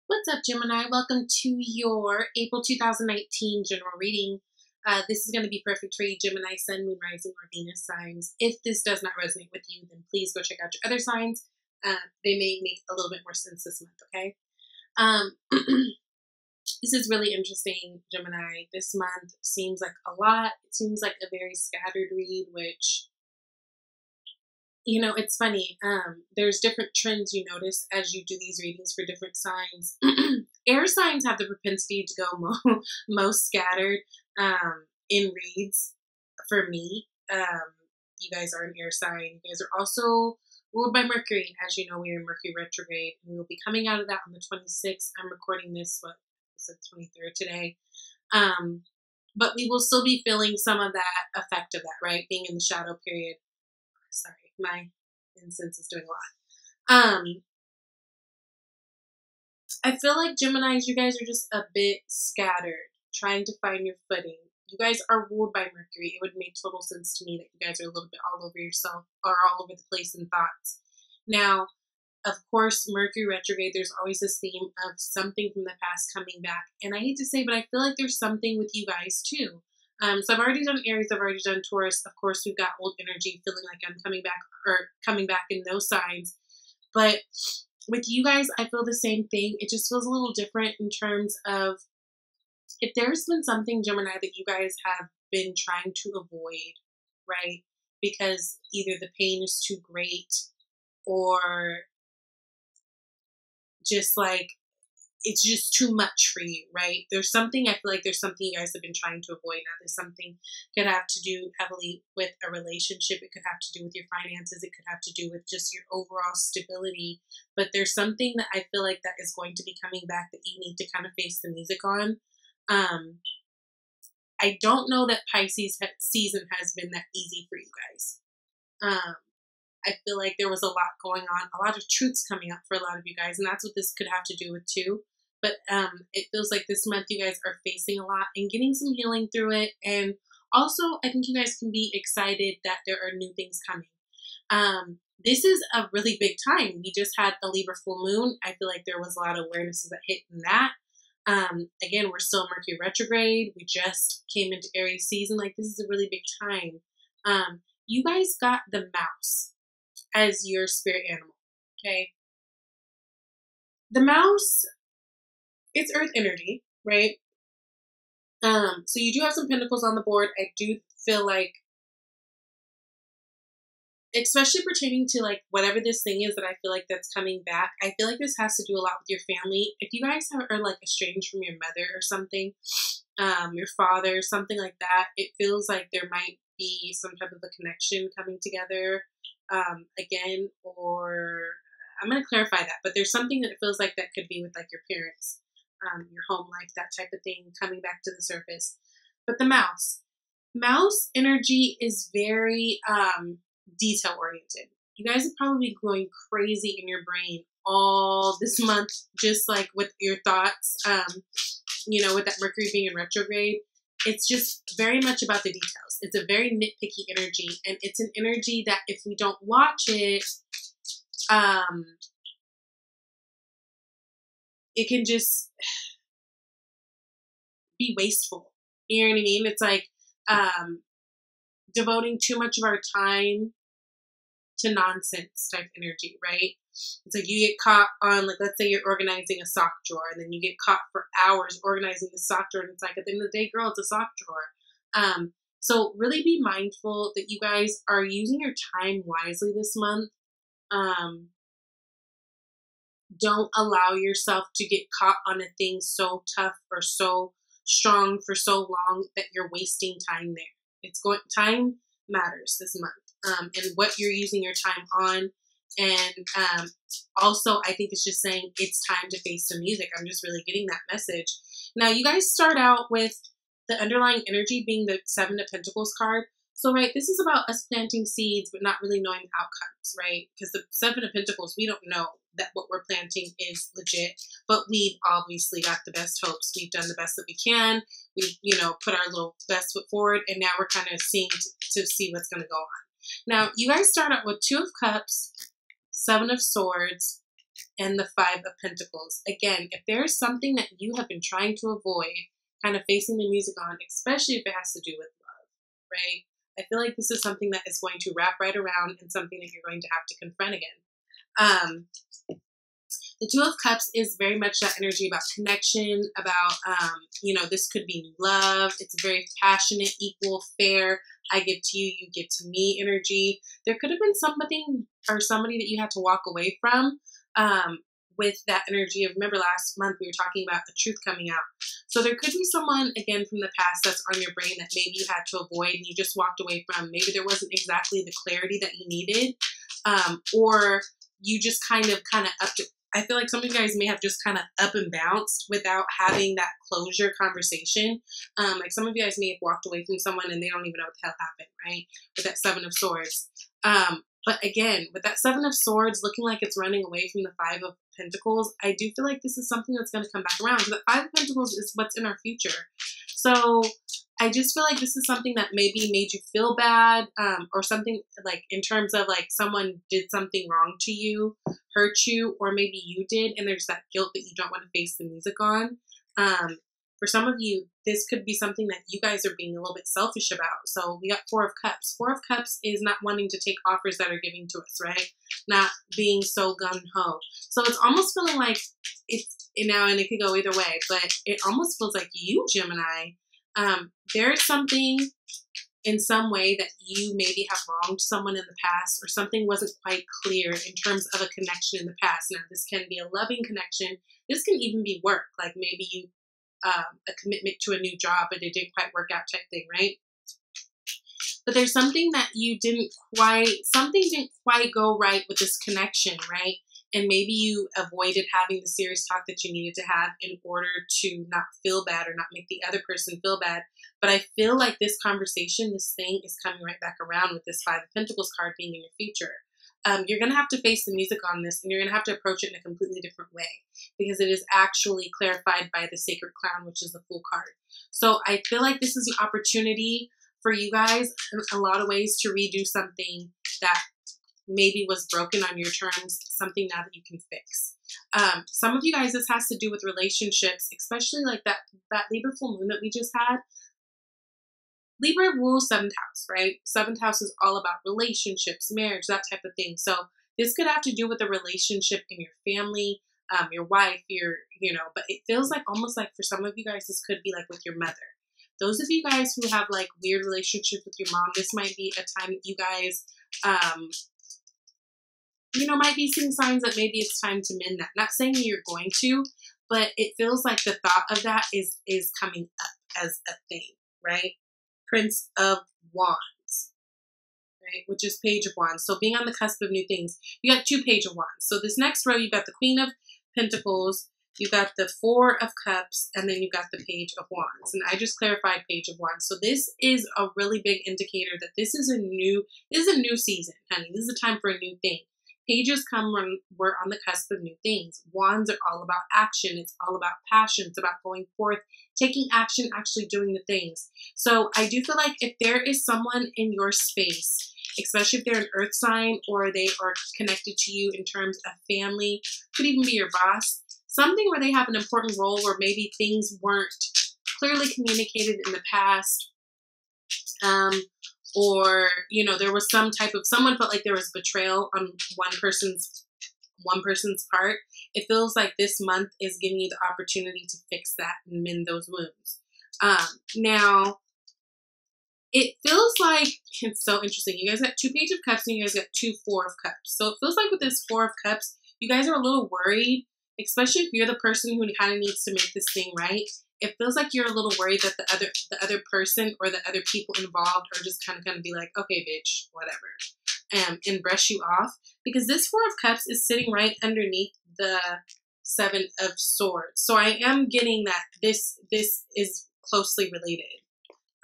What's up, Gemini? Welcome to your April 2019 general reading. This is going to be perfect for you, Gemini, Sun, Moon, Rising, or Venus signs. If this does not resonate with you, then please go check out your other signs. They may make a little bit more sense this month, okay? This is really interesting, Gemini. This month seems like a lot. It seems like a very scattered read, which, you know, it's funny. There's different trends you notice as you do these readings for different signs. Air signs have the propensity to go most scattered in reads for me. You guys are an air sign. You guys are also ruled by Mercury. As you know, we are in Mercury retrograde. We will be coming out of that on the 26th. I'm recording this, it's the 23rd today. But we will still be feeling some of that effect of that, right? Being in the shadow period. Sorry, my incense is doing a lot. I feel like Geminis, you guys are just a bit scattered, trying to find your footing. You guys are ruled by Mercury. It would make total sense to me that you guys are a little bit all over yourself or all over the place in thoughts. Now, of course, Mercury retrograde, there's always this theme of something from the past coming back. And I hate to say, but I feel like there's something with you guys too. So I've already done Aries, I've already done Taurus. Of course, we've got old energy, feeling like I'm coming back in those signs. But with you guys, I feel the same thing. It just feels a little different in terms of if there's been something, Gemini, that you guys have been trying to avoid, right? Because either the pain is too great or just like it's just too much for you, right? There's something, I feel like there's something you guys have been trying to avoid. Now, there's something could have to do heavily with a relationship. It could have to do with your finances. It could have to do with just your overall stability. But there's something that I feel like that is going to be coming back that you need to kind of face the music on. I don't know that Pisces season has been that easy for you guys. I feel like there was a lot going on, a lot of truths coming up for a lot of you guys, and that's what this could have to do with too. But it feels like this month you guys are facing a lot and getting some healing through it. And also, I think you guys can be excited that there are new things coming. This is a really big time. We just had a Libra full moon. I feel like there was a lot of awarenesses that hit in that. Again, we're still Mercury retrograde. We just came into Aries season. Like, this is a really big time. You guys got the mouse as your spirit animal, okay? The mouse, it's earth energy, right? So you do have some pentacles on the board. I do feel like, especially pertaining to like whatever this thing is that I feel like that's coming back, I feel like this has to do a lot with your family. If you guys are like estranged from your mother or something, your father, something like that, it feels like there might be some type of a connection coming together again, or I'm going to clarify that, but there's something that it feels like that could be with like your parents, your home life, that type of thing coming back to the surface. But the mouse energy is very detail oriented. You guys are probably going crazy in your brain all this month, just like with your thoughts, you know, with that Mercury being in retrograde. It's just very much about the details. It's a very nitpicky energy, and it's an energy that if we don't watch it, it can just be wasteful. You know what I mean? It's like devoting too much of our time to nonsense type energy, right? It's like you get caught on, like, let's say you're organizing a sock drawer, and then you get caught for hours organizing the sock drawer, and it's like, at the end of the day, girl, it's a sock drawer. So really be mindful that you guys are using your time wisely this month. Don't allow yourself to get caught on a thing so tough or so strong for so long that you're wasting time there. Time matters this month, and what you're using your time on. And also, I think it's just saying it's time to face the music. I'm just really getting that message. Now, you guys start out with the underlying energy being the Seven of Pentacles card. So, right, this is about us planting seeds, but not really knowing outcomes, right? Because the Seven of Pentacles, we don't know that what we're planting is legit, but we've obviously got the best hopes. We've done the best that we can. We've, you know, put our little best foot forward, and now we're kind of seeing to see what's going to go on. Now, you guys start out with Two of Cups, Seven of Swords, and the Five of Pentacles. Again, if there's something that you have been trying to avoid, kind of facing the music on, especially if it has to do with love, right? I feel like this is something that is going to wrap right around and something that you're going to have to confront again. The Two of Cups is very much that energy about connection, about, this could be love. It's very passionate, equal, fair. I give to you, you give to me energy. There could have been something or somebody that you had to walk away from with that energy of, remember last month we were talking about the truth coming out. So there could be someone, again, from the past that's on your brain that maybe you had to avoid and you just walked away from. Maybe there wasn't exactly the clarity that you needed, or you just kind of upped it. I feel like some of you guys may have just kind of up and bounced without having that closure conversation. Like some of you guys may have walked away from someone and they don't even know what the hell happened, right? With that Seven of Swords. But again, with that Seven of Swords looking like it's running away from the Five of Pentacles, I do feel like this is something that's going to come back around. The Five of Pentacles is what's in our future. So I just feel like this is something that maybe made you feel bad, or something like in terms of like someone did something wrong to you, hurt you, or maybe you did, and there's that guilt that you don't want to face the music on. For some of you, this could be something that you guys are being a little bit selfish about. So we got Four of Cups. Four of Cups is not wanting to take offers that are giving to us, right? Not being so gung-ho. So it's almost feeling like it's, and it could go either way, but it almost feels like you, Gemini, there's something in some way that you maybe have wronged someone in the past, or something wasn't quite clear in terms of a connection in the past. Now, this can be a loving connection. This can even be work. Like maybe you a commitment to a new job, but it didn't quite work out type thing, right? But there's something that something didn't quite go right with this connection, right? And maybe you avoided having the serious talk that you needed to have in order to not feel bad or not make the other person feel bad. But I feel like this conversation, this thing is coming right back around with this Five of Pentacles card being in your future. You're going to have to face the music on this, and you're going to have to approach it in a completely different way, because it is actually clarified by the Sacred Clown, which is the Fool card. So I feel like this is an opportunity for you guys in a lot of ways to redo something that maybe was broken on your terms, something now that you can fix. Some of you guys, this has to do with relationships, especially like that Libra full moon that we just had. Libra rules 7th house, right? 7th house is all about relationships, marriage, that type of thing. So this could have to do with a relationship in your family, your wife, but it feels like almost like for some of you guys, this could be like with your mother. Those of you guys who have like weird relationships with your mom, this might be a time that you guys, might be seeing signs that maybe it's time to mend that. Not saying that you're going to, but it feels like the thought of that is coming up as a thing, right? Prince of Wands, right? Which is Page of Wands. So being on the cusp of new things. You got 2 Page of Wands. So this next row, you got the Queen of Pentacles, you got the Four of Cups, and then you got the Page of Wands. And I just clarified Page of Wands. So this is a really big indicator that this is a new season, honey. This is a time for a new thing. Pages come when we're on the cusp of new things. Wands are all about action. It's all about passion. It's about going forth, taking action, actually doing the things. So I do feel like if there is someone in your space, especially if they're an earth sign or they are connected to you in terms of family, could even be your boss, something where they have an important role where maybe things weren't clearly communicated in the past, or, there was someone felt like there was betrayal on one person's part. It feels like this month is giving you the opportunity to fix that and mend those wounds. Now, it feels like, it's so interesting. You guys got 2 Page of Cups and you guys got 2 Four of Cups. So it feels like with this Four of Cups, you guys are a little worried, especially if you're the person who kind of needs to make this thing right. It feels like you're a little worried that the other person or the other people involved are just kind of going to be like, okay, bitch, whatever, and brush you off. Because this Four of Cups is sitting right underneath the Seven of Swords. So I am getting that this is closely related.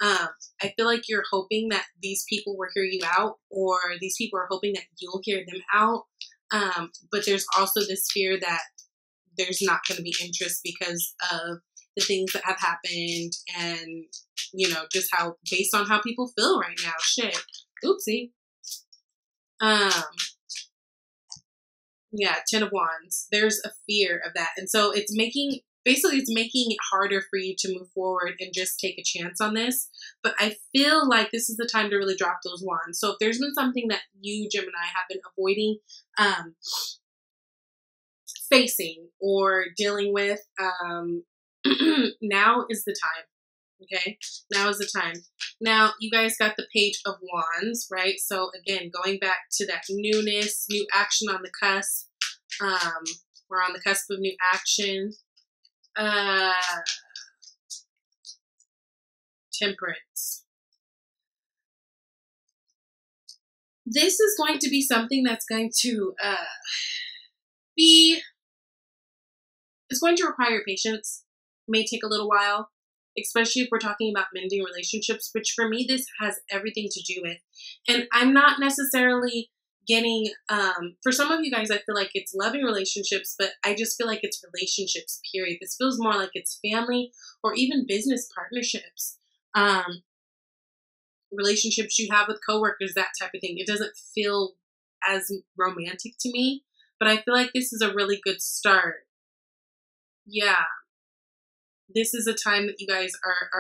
I feel like you're hoping that these people will hear you out, or these people are hoping that you'll hear them out. But there's also this fear that there's not going to be interest because of the things that have happened, and just how, based on how people feel right now. Shit. Oopsie. Yeah, Ten of Wands. There's a fear of that. And so it's making, basically it's making it harder for you to move forward and just take a chance on this. But I feel like this is the time to really drop those wands. So if there's been something that you, Gemini, have been avoiding facing or dealing with, now is the time. Okay, now is the time. Now, you guys got the Page of Wands, right? So again, going back to that newness, new action on the cusp. We're on the cusp of new action. Temperance. This is going to be something that's going to it's going to require patience. It may take a little while, especially if we're talking about mending relationships, which for me, this has everything to do with. And I'm not necessarily getting, for some of you guys, I feel like it's loving relationships, but I just feel like it's relationships, period. This feels more like it's family or even business partnerships. Relationships you have with coworkers, that type of thing. It doesn't feel as romantic to me, but I feel like this is a really good start. Yeah. This is a time that you guys are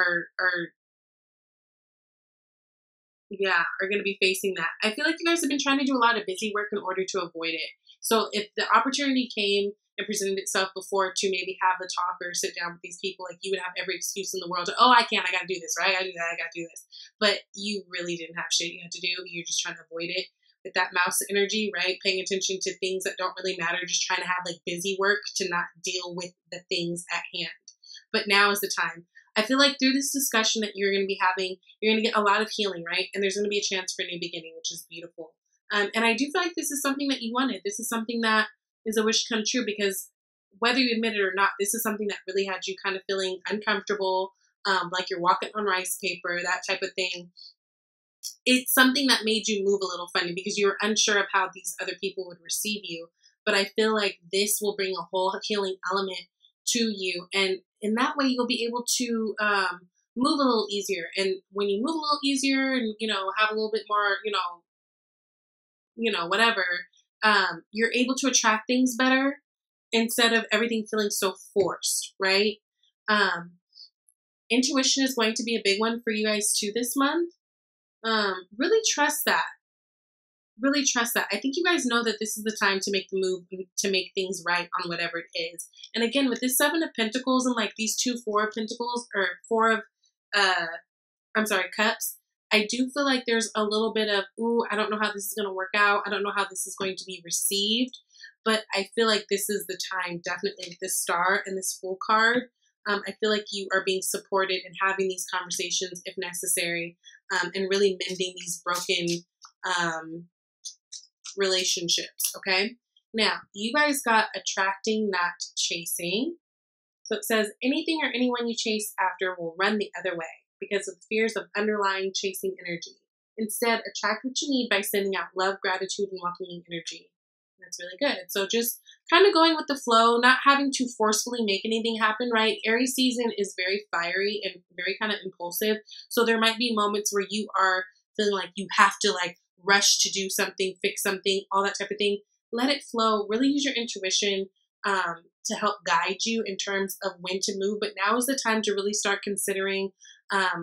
going to be facing that. I feel like you guys have been trying to do a lot of busy work in order to avoid it. So if the opportunity came and presented itself before to maybe have a talk or sit down with these people, like you would have every excuse in the world to, oh, I can't, I got to do this, right? I got to do that, I got to do this. But you really didn't have shit you had to do. You're just trying to avoid it with that mouse energy, right? Paying attention to things that don't really matter, just trying to have like busy work to not deal with the things at hand. But now is the time. I feel like through this discussion that you're going to be having, you're going to get a lot of healing, right? And there's going to be a chance for a new beginning, which is beautiful. And I do feel like this is something that you wanted. This is something that is a wish come true, because whether you admit it or not, this is something that really had you kind of feeling uncomfortable, like you're walking on rice paper, that type of thing. It's something that made you move a little funny because you were unsure of how these other people would receive you. But I feel like this will bring a whole healing element to you. And in that way, you'll be able to move a little easier. And when you move a little easier and, you know, have a little bit more, whatever, you're able to attract things better instead of everything feeling so forced, right? Intuition is going to be a big one for you guys too this month. Really trust that. Really trust that. I think you guys know that this is the time to make the move, to make things right on whatever it is. And again, with this 7 of Pentacles and like these 4 of Pentacles, or 4 of, Cups, I do feel like there's a little bit of, ooh, I don't know how this is going to work out. I don't know how this is going to be received. But I feel like this is the time, definitely with this Star and this Fool card. I feel like you are being supported and having these conversations if necessary, and really mending these broken relationships, okay? Now, you guys got attracting, not chasing. So it says, anything or anyone you chase after will run the other way because of fears of underlying chasing energy. Instead, attract what you need by sending out love, gratitude, and welcoming energy. That's really good. So just kind of going with the flow, not having to forcefully make anything happen, right? Aries season is very fiery and very kind of impulsive. So there might be moments where you are feeling like you have to like rush to do something, fix something, all that type of thing. Let it flow. Really use your intuition to help guide you in terms of when to move. But now is the time to really start considering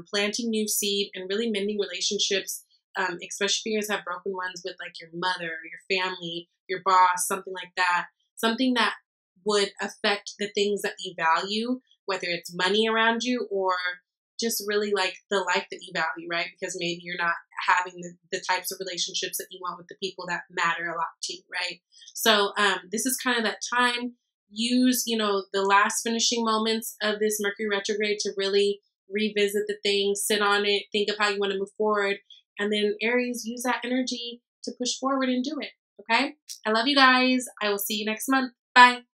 planting new seed and really mending relationships, especially if you guys have broken ones with like your mother, your family, your boss, something like that. Something that would affect the things that you value, whether it's money around you or just really like the life that you value, right? Because maybe you're not having the types of relationships that you want with the people that matter a lot to you, right? So this is kind of that time. Use, the last finishing moments of this Mercury retrograde to really revisit the thing, sit on it, think of how you want to move forward. And then Aries, use that energy to push forward and do it. Okay? I love you guys. I will see you next month. Bye.